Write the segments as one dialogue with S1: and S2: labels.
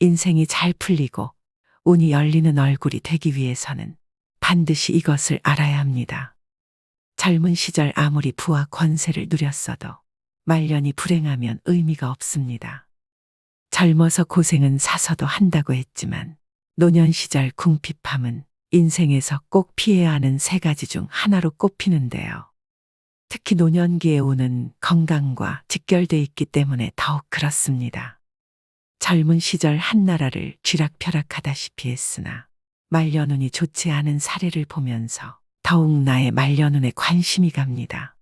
S1: 인생이 잘 풀리고 운이 열리는 얼굴이 되기 위해서는 반드시 이것을 알아야 합니다. 젊은 시절 아무리 부와 권세를 누렸어도 말년이 불행하면 의미가 없습니다. 젊어서 고생은 사서도 한다고 했지만 노년 시절 궁핍함은 인생에서 꼭 피해야 하는 세 가지 중 하나로 꼽히는데요. 특히 노년기에 오는 건강과 직결돼 있기 때문에 더욱 그렇습니다. 젊은 시절 한나라를 쥐락펴락하다시피 했으나 말년운이 좋지 않은 사례를 보면서 더욱 나의 말년운에 관심이 갑니다.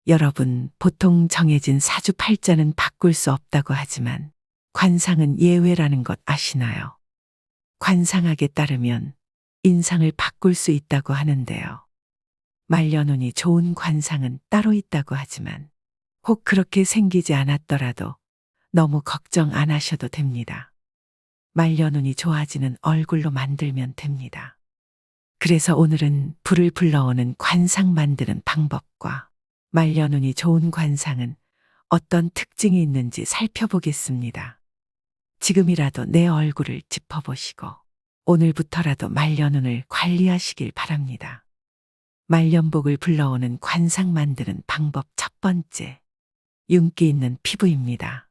S1: 여러분, 보통 정해진 사주팔자는 바꿀 수 없다고 하지만 관상은 예외라는 것 아시나요? 관상학에 따르면 인상을 바꿀 수 있다고 하는데요. 말년운이 좋은 관상은 따로 있다고 하지만 혹 그렇게 생기지 않았더라도 너무 걱정 안 하셔도 됩니다. 말년운이 좋아지는 얼굴로 만들면 됩니다. 그래서 오늘은 불을 불러오는 관상 만드는 방법과 말년운이 좋은 관상은 어떤 특징이 있는지 살펴보겠습니다. 지금이라도 내 얼굴을 짚어보시고 오늘부터라도 말년운을 관리하시길 바랍니다. 말년복을 불러오는 관상 만드는 방법 첫 번째, 윤기 있는 피부입니다.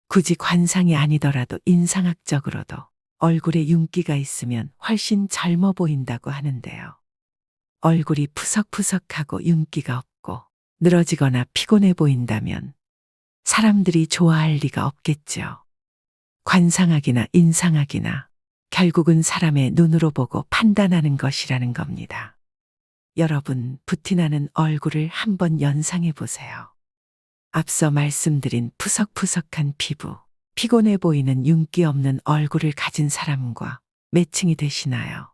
S1: 굳이 관상이 아니더라도 인상학적으로도 얼굴에 윤기가 있으면 훨씬 젊어 보인다고 하는데요. 얼굴이 푸석푸석하고 윤기가 없고 늘어지거나 피곤해 보인다면 사람들이 좋아할 리가 없겠죠. 관상학이나 인상학이나 결국은 사람의 눈으로 보고 판단하는 것이라는 겁니다. 여러분, 부티나는 얼굴을 한번 연상해 보세요. 앞서 말씀드린 푸석푸석한 피부, 피곤해 보이는 윤기 없는 얼굴을 가진 사람과 매칭이 되시나요?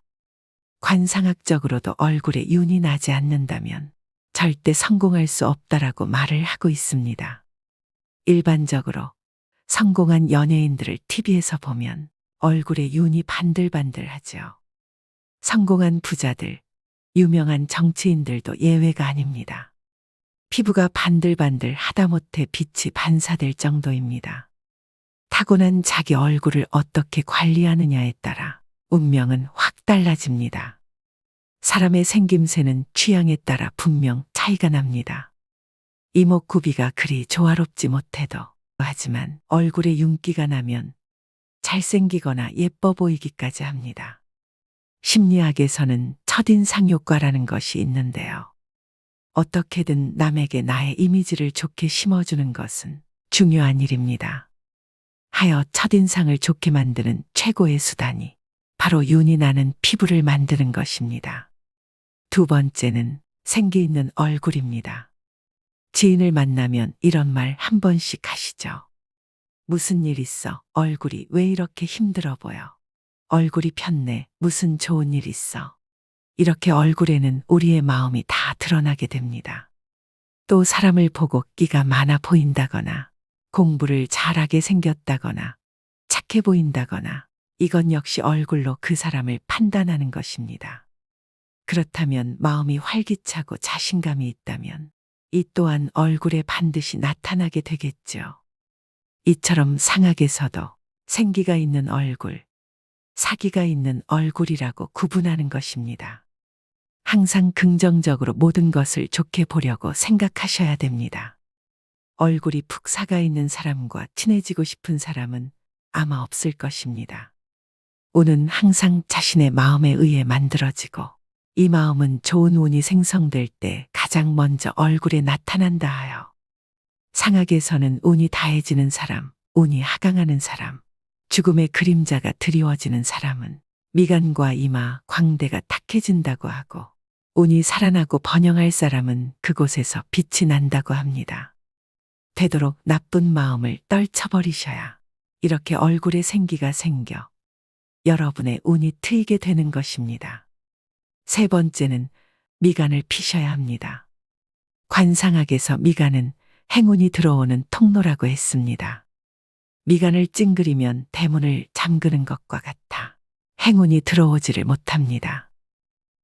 S1: 관상학적으로도 얼굴에 윤이 나지 않는다면 절대 성공할 수 없다라고 말을 하고 있습니다. 일반적으로 성공한 연예인들을 TV에서 보면 얼굴에 윤이 반들반들하죠. 성공한 부자들, 유명한 정치인들도 예외가 아닙니다. 피부가 반들반들 하다못해 빛이 반사될 정도입니다. 타고난 자기 얼굴을 어떻게 관리하느냐에 따라 운명은 확 달라집니다. 사람의 생김새는 취향에 따라 분명 차이가 납니다. 이목구비가 그리 조화롭지 못해도 하지만 얼굴에 윤기가 나면 잘생기거나 예뻐 보이기까지 합니다. 심리학에서는 첫인상 효과라는 것이 있는데요. 어떻게든 남에게 나의 이미지를 좋게 심어주는 것은 중요한 일입니다. 하여 첫인상을 좋게 만드는 최고의 수단이 바로 윤이 나는 피부를 만드는 것입니다. 두 번째는 생기 있는 얼굴입니다. 지인을 만나면 이런 말 한 번씩 하시죠. 무슨 일 있어? 얼굴이 왜 이렇게 힘들어 보여? 얼굴이 폈네. 무슨 좋은 일 있어? 이렇게 얼굴에는 우리의 마음이 다 드러나게 됩니다. 또 사람을 보고 끼가 많아 보인다거나 공부를 잘하게 생겼다거나 착해 보인다거나 이건 역시 얼굴로 그 사람을 판단하는 것입니다. 그렇다면 마음이 활기차고 자신감이 있다면 이 또한 얼굴에 반드시 나타나게 되겠죠. 이처럼 상학에서도 생기가 있는 얼굴, 사기가 있는 얼굴이라고 구분하는 것입니다. 항상 긍정적으로 모든 것을 좋게 보려고 생각하셔야 됩니다. 얼굴이 푹 사가 있는 사람과 친해지고 싶은 사람은 아마 없을 것입니다. 운은 항상 자신의 마음에 의해 만들어지고 이 마음은 좋은 운이 생성될 때 가장 먼저 얼굴에 나타난다 하여 상학에서는 운이 다해지는 사람, 운이 하강하는 사람, 죽음의 그림자가 드리워지는 사람은 미간과 이마, 광대가 탁해진다고 하고 운이 살아나고 번영할 사람은 그곳에서 빛이 난다고 합니다. 되도록 나쁜 마음을 떨쳐버리셔야 이렇게 얼굴에 생기가 생겨 여러분의 운이 트이게 되는 것입니다. 세 번째는 미간을 피셔야 합니다. 관상학에서 미간은 행운이 들어오는 통로라고 했습니다. 미간을 찡그리면 대문을 잠그는 것과 같아 행운이 들어오지를 못합니다.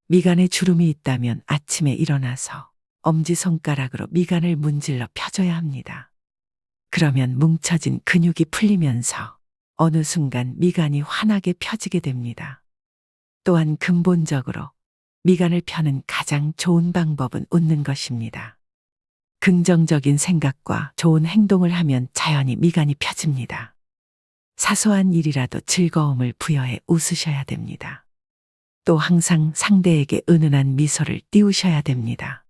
S1: 미간에 주름이 있다면 아침에 일어나서 엄지손가락으로 미간을 문질러 펴줘야 합니다. 그러면 뭉쳐진 근육이 풀리면서 어느 순간 미간이 환하게 펴지게 됩니다. 또한 근본적으로 미간을 펴는 가장 좋은 방법은 웃는 것입니다. 긍정적인 생각과 좋은 행동을 하면 자연히 미간이 펴집니다. 사소한 일이라도 즐거움을 부여해 웃으셔야 됩니다. 또 항상 상대에게 은은한 미소를 띄우셔야 됩니다.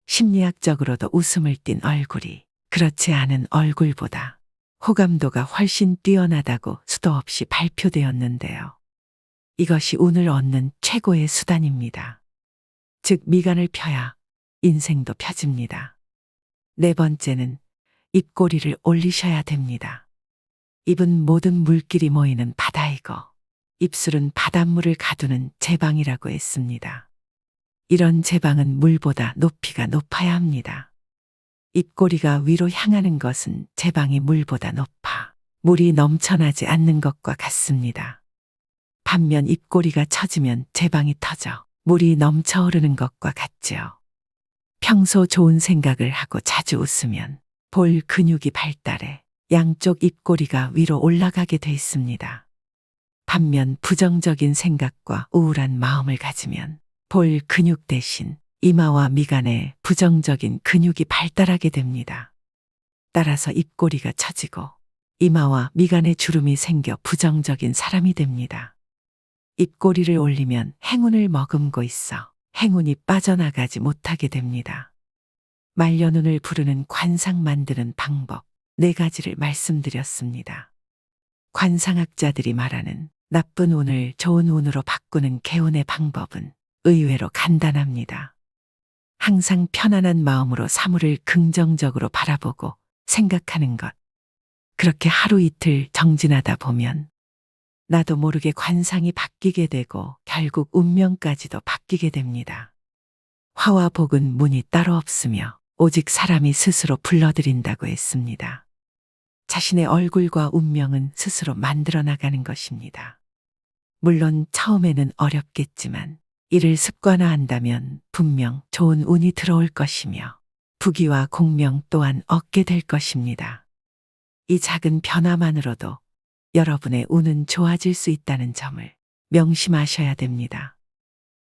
S1: 심리학적으로도 웃음을 띤 얼굴이 그렇지 않은 얼굴보다 호감도가 훨씬 뛰어나다고 수도 없이 발표되었는데요. 이것이 운을 얻는 최고의 수단입니다. 즉, 미간을 펴야 인생도 펴집니다. 네 번째는 입꼬리를 올리셔야 됩니다. 입은 모든 물길이 모이는 바다이고 입술은 바닷물을 가두는 제방이라고 했습니다. 이런 제방은 물보다 높이가 높아야 합니다. 입꼬리가 위로 향하는 것은 제방이 물보다 높아 물이 넘쳐나지 않는 것과 같습니다. 반면 입꼬리가 처지면 제방이 터져 물이 넘쳐 흐르는 것과 같지요. 평소 좋은 생각을 하고 자주 웃으면 볼 근육이 발달해 양쪽 입꼬리가 위로 올라가게 돼 있습니다. 반면 부정적인 생각과 우울한 마음을 가지면 볼 근육 대신 이마와 미간에 부정적인 근육이 발달하게 됩니다. 따라서 입꼬리가 처지고 이마와 미간에 주름이 생겨 부정적인 사람이 됩니다. 입꼬리를 올리면 행운을 머금고 있어 행운이 빠져나가지 못하게 됩니다. 말년운을 부르는 관상 만드는 방법 4가지를 말씀드렸습니다. 관상학자들이 말하는 나쁜 운을 좋은 운으로 바꾸는 개운의 방법은 의외로 간단합니다. 항상 편안한 마음으로 사물을 긍정적으로 바라보고 생각하는 것. 그렇게 하루 이틀 정진하다 보면 나도 모르게 관상이 바뀌게 되고 결국 운명까지도 바뀌게 됩니다. 화와 복은 문이 따로 없으며 오직 사람이 스스로 불러들인다고 했습니다. 자신의 얼굴과 운명은 스스로 만들어 나가는 것입니다. 물론 처음에는 어렵겠지만 이를 습관화한다면 분명 좋은 운이 들어올 것이며 부귀와 공명 또한 얻게 될 것입니다. 이 작은 변화만으로도 여러분의 운은 좋아질 수 있다는 점을 명심하셔야 됩니다.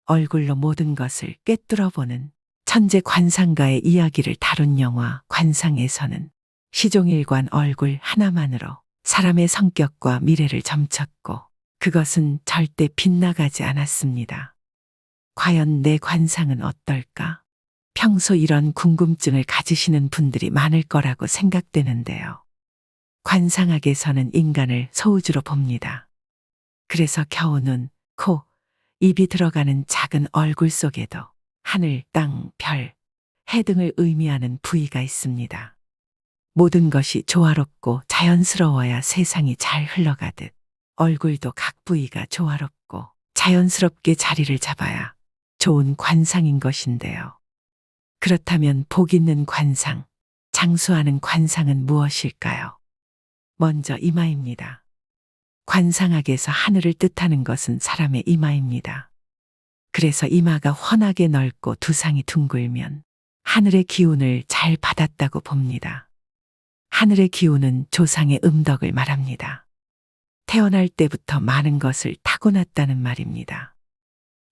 S1: 얼굴로 모든 것을 꿰뚫어보는 천재 관상가의 이야기를 다룬 영화 관상에서는 시종일관 얼굴 하나만으로 사람의 성격과 미래를 점쳤고 그것은 절대 빗나가지 않았습니다. 과연 내 관상은 어떨까? 평소 이런 궁금증을 가지시는 분들이 많을 거라고 생각되는데요. 관상학에서는 인간을 소우주로 봅니다. 그래서 겨우 눈, 코, 입이 들어가는 작은 얼굴 속에도 하늘, 땅, 별, 해 등을 의미하는 부위가 있습니다. 모든 것이 조화롭고 자연스러워야 세상이 잘 흘러가듯 얼굴도 각 부위가 조화롭고 자연스럽게 자리를 잡아야 좋은 관상인 것인데요. 그렇다면 복 있는 관상, 장수하는 관상은 무엇일까요? 먼저 이마입니다. 관상학에서 하늘을 뜻하는 것은 사람의 이마입니다. 그래서 이마가 훤하게 넓고 두상이 둥글면 하늘의 기운을 잘 받았다고 봅니다. 하늘의 기운은 조상의 음덕을 말합니다. 태어날 때부터 많은 것을 타고났다는 말입니다.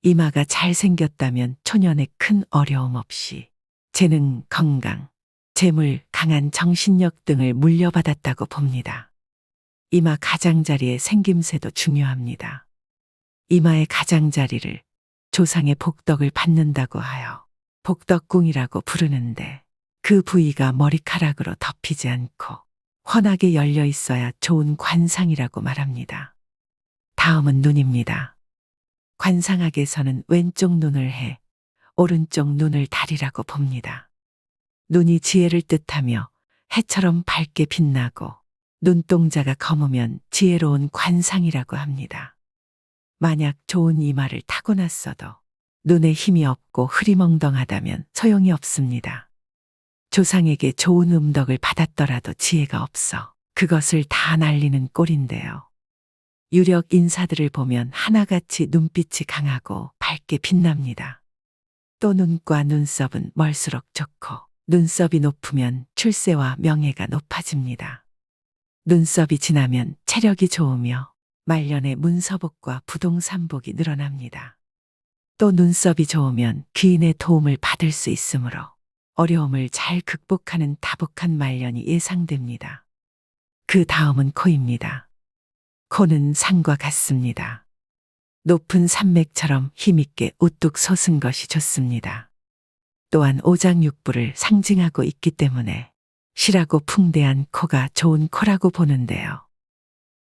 S1: 이마가 잘생겼다면 초년에 큰 어려움 없이 재능, 건강, 재물, 강한 정신력 등을 물려받았다고 봅니다. 이마 가장자리의 생김새도 중요합니다. 이마의 가장자리를 조상의 복덕을 받는다고 하여 복덕궁이라고 부르는데 그 부위가 머리카락으로 덮이지 않고 훤하게 열려 있어야 좋은 관상이라고 말합니다. 다음은 눈입니다. 관상학에서는 왼쪽 눈을 해, 오른쪽 눈을 달이라고 봅니다. 눈이 지혜를 뜻하며 해처럼 밝게 빛나고 눈동자가 검으면 지혜로운 관상이라고 합니다. 만약 좋은 이마를 타고났어도 눈에 힘이 없고 흐리멍덩하다면 소용이 없습니다. 조상에게 좋은 음덕을 받았더라도 지혜가 없어 그것을 다 날리는 꼴인데요. 유력 인사들을 보면 하나같이 눈빛이 강하고 밝게 빛납니다. 또 눈과 눈썹은 멀수록 좋고 눈썹이 높으면 출세와 명예가 높아집니다. 눈썹이 지나면 체력이 좋으며 말년에 문서복과 부동산복이 늘어납니다. 또 눈썹이 좋으면 귀인의 도움을 받을 수 있으므로 어려움을 잘 극복하는 다복한 말년이 예상됩니다. 그 다음은 코입니다. 코는 산과 같습니다. 높은 산맥처럼 힘있게 우뚝 솟은 것이 좋습니다. 또한 오장육부를 상징하고 있기 때문에 실하고 풍대한 코가 좋은 코라고 보는데요.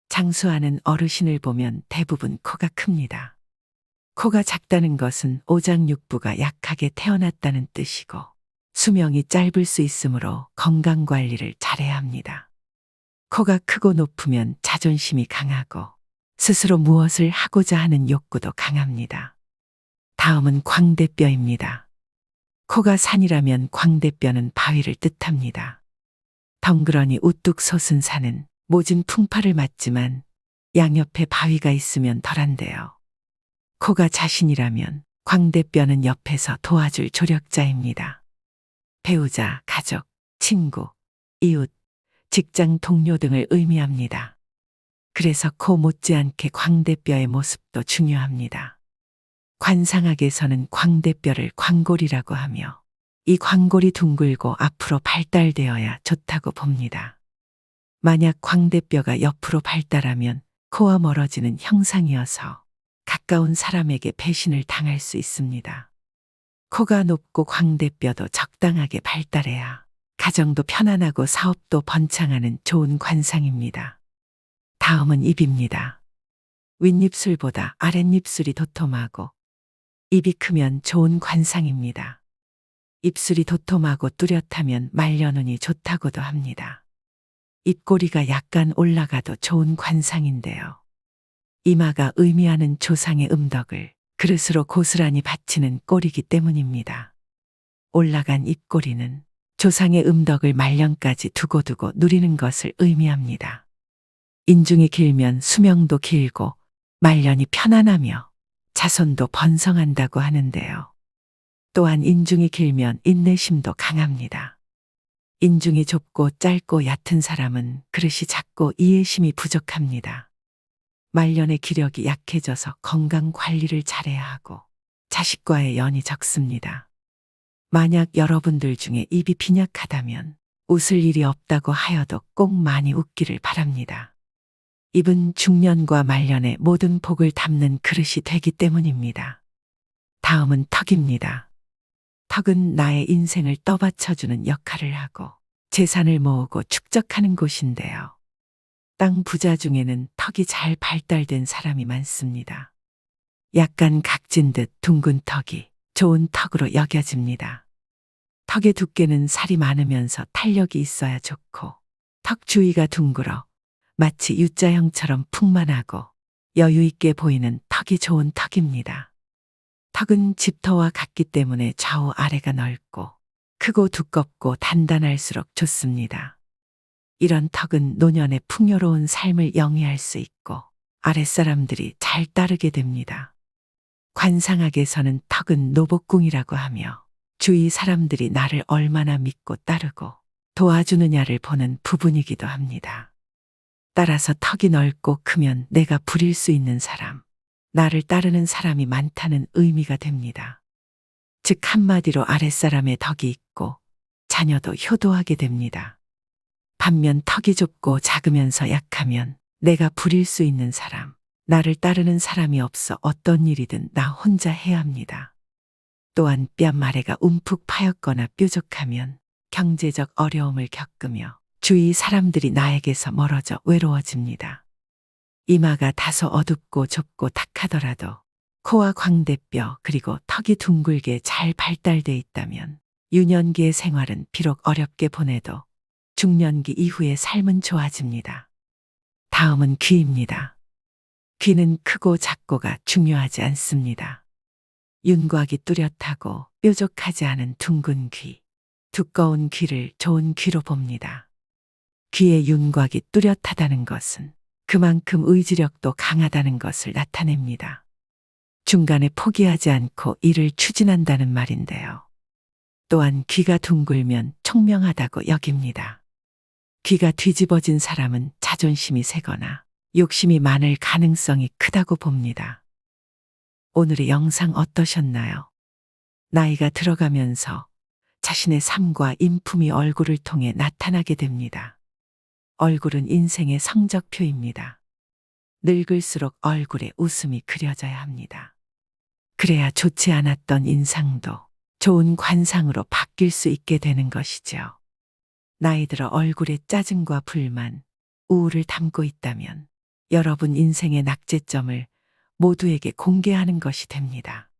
S1: 장수하는 어르신을 보면 대부분 코가 큽니다. 코가 작다는 것은 오장육부가 약하게 태어났다는 뜻이고 수명이 짧을 수 있으므로 건강관리를 잘해야 합니다. 코가 크고 높으면 자존심이 강하고 스스로 무엇을 하고자 하는 욕구도 강합니다. 다음은 광대뼈입니다. 코가 산이라면 광대뼈는 바위를 뜻합니다. 덩그러니 우뚝 솟은 산은 모진 풍파를 맞지만 양옆에 바위가 있으면 덜한데요. 코가 자신이라면 광대뼈는 옆에서 도와줄 조력자입니다. 배우자, 가족, 친구, 이웃, 직장 동료 등을 의미합니다. 그래서 코 못지않게 광대뼈의 모습도 중요합니다. 관상학에서는 광대뼈를 광골이라고 하며 이 광골이 둥글고 앞으로 발달되어야 좋다고 봅니다. 만약 광대뼈가 옆으로 발달하면 코와 멀어지는 형상이어서 가까운 사람에게 배신을 당할 수 있습니다. 코가 높고 광대뼈도 적당하게 발달해야 가정도 편안하고 사업도 번창하는 좋은 관상입니다. 다음은 입입니다. 윗입술보다 아랫입술이 도톰하고 입이 크면 좋은 관상입니다. 입술이 도톰하고 뚜렷하면 말년운이 좋다고도 합니다. 입꼬리가 약간 올라가도 좋은 관상인데요. 이마가 의미하는 조상의 음덕을 그릇으로 고스란히 바치는 꼴이기 때문입니다. 올라간 입꼬리는 조상의 음덕을 말년까지 두고두고 누리는 것을 의미합니다. 인중이 길면 수명도 길고 말년이 편안하며 자손도 번성한다고 하는데요. 또한 인중이 길면 인내심도 강합니다. 인중이 좁고 짧고 얕은 사람은 그릇이 작고 이해심이 부족합니다. 말년의 기력이 약해져서 건강 관리를 잘해야 하고 자식과의 연이 적습니다. 만약 여러분들 중에 입이 빈약하다면 웃을 일이 없다고 하여도 꼭 많이 웃기를 바랍니다. 입은 중년과 말년의 모든 복을 담는 그릇이 되기 때문입니다. 다음은 턱입니다. 턱은 나의 인생을 떠받쳐주는 역할을 하고 재산을 모으고 축적하는 곳인데요. 땅 부자 중에는 턱이 잘 발달된 사람이 많습니다. 약간 각진 듯 둥근 턱이 좋은 턱으로 여겨집니다. 턱의 두께는 살이 많으면서 탄력이 있어야 좋고 턱 주위가 둥글어 마치 U자형처럼 풍만하고 여유 있게 보이는 턱이 좋은 턱입니다. 턱은 집터와 같기 때문에 좌우 아래가 넓고 크고 두껍고 단단할수록 좋습니다. 이런 턱은 노년의 풍요로운 삶을 영위할 수 있고 아랫사람들이 잘 따르게 됩니다. 관상학에서는 턱은 노복궁이라고 하며 주위 사람들이 나를 얼마나 믿고 따르고 도와주느냐를 보는 부분이기도 합니다. 따라서 턱이 넓고 크면 내가 부릴 수 있는 사람, 나를 따르는 사람이 많다는 의미가 됩니다. 즉 한마디로 아랫사람의 덕이 있고 자녀도 효도하게 됩니다. 반면 턱이 좁고 작으면서 약하면 내가 부릴 수 있는 사람, 나를 따르는 사람이 없어 어떤 일이든 나 혼자 해야 합니다. 또한 뺨 아래가 움푹 파였거나 뾰족하면 경제적 어려움을 겪으며 주위 사람들이 나에게서 멀어져 외로워집니다. 이마가 다소 어둡고 좁고 탁하더라도 코와 광대뼈 그리고 턱이 둥글게 잘 발달돼 있다면 유년기의 생활은 비록 어렵게 보내도 중년기 이후의 삶은 좋아집니다. 다음은 귀입니다. 귀는 크고 작고가 중요하지 않습니다. 윤곽이 뚜렷하고 뾰족하지 않은 둥근 귀, 두꺼운 귀를 좋은 귀로 봅니다. 귀의 윤곽이 뚜렷하다는 것은 그만큼 의지력도 강하다는 것을 나타냅니다. 중간에 포기하지 않고 일을 추진한다는 말인데요. 또한 귀가 둥글면 총명하다고 여깁니다. 귀가 뒤집어진 사람은 자존심이 세거나 욕심이 많을 가능성이 크다고 봅니다. 오늘의 영상 어떠셨나요? 나이가 들어가면서 자신의 삶과 인품이 얼굴을 통해 나타나게 됩니다. 얼굴은 인생의 성적표입니다. 늙을수록 얼굴에 웃음이 그려져야 합니다. 그래야 좋지 않았던 인상도 좋은 관상으로 바뀔 수 있게 되는 것이죠. 나이 들어 얼굴에 짜증과 불만, 우울을 담고 있다면 여러분 인생의 낙제점을 모두에게 공개하는 것이 됩니다.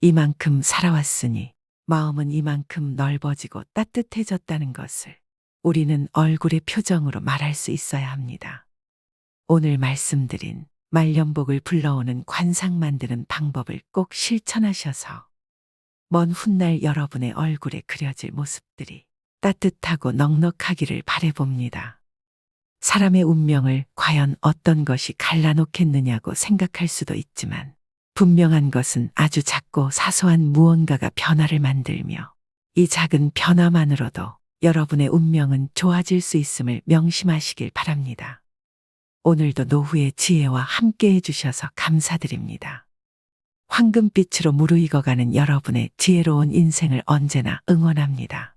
S1: 이만큼 살아왔으니 마음은 이만큼 넓어지고 따뜻해졌다는 것을 우리는 얼굴의 표정으로 말할 수 있어야 합니다. 오늘 말씀드린 말년복을 불러오는 관상 만드는 방법을 꼭 실천하셔서 먼 훗날 여러분의 얼굴에 그려질 모습들이 따뜻하고 넉넉하기를 바라봅니다. 사람의 운명을 과연 어떤 것이 갈라놓겠느냐고 생각할 수도 있지만 분명한 것은 아주 작고 사소한 무언가가 변화를 만들며 이 작은 변화만으로도 여러분의 운명은 좋아질 수 있음을 명심하시길 바랍니다. 오늘도 노후의 지혜와 함께 해주셔서 감사드립니다. 황금빛으로 무르익어가는 여러분의 지혜로운 인생을 언제나 응원합니다.